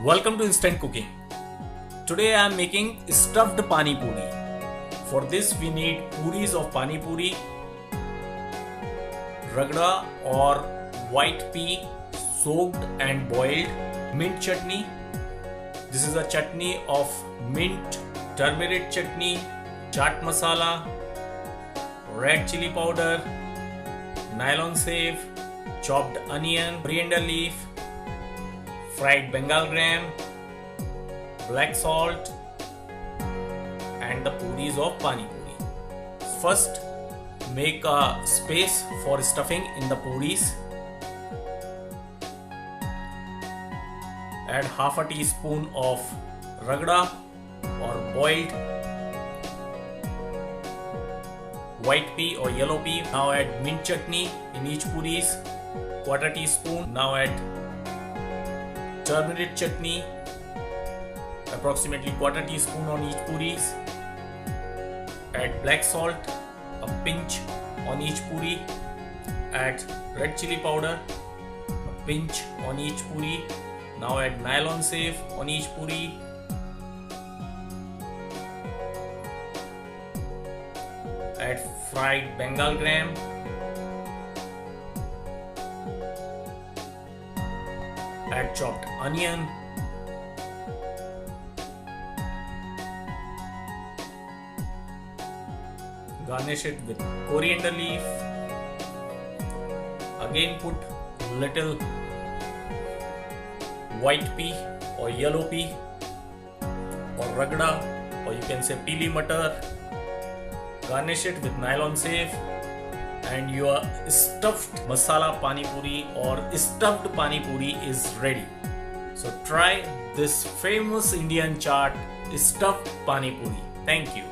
Welcome to Instant Cooking. Today I am making stuffed pani puri. For this we need puris of pani puri, ragda or white pea soaked and boiled, mint chutney. This is a chutney of mint, turmeric chutney, chaat masala, red chili powder, nylon save, chopped onion, coriander leaf, fried Bengal gram, black salt and the puris of pani puri. First, make a space for stuffing in the puris. Add half a teaspoon of ragda or boiled white pea or yellow pea. Now add mint chutney in each puris, quarter teaspoon. Now add turmeric chutney, approximately quarter teaspoon on each puris. Add black salt, a pinch on each puri. Add red chili powder, a pinch on each puri. Now add nylon save on each puri. Add fried Bengal gram. Add chopped onion. Garnish it with coriander leaf. Again put little white pea or yellow pea or ragda, or you can say pili matar. Garnish it with nylon save and your stuffed masala pani puri or stuffed pani puri is ready. So try this famous Indian chaat, stuffed pani puri. Thank you.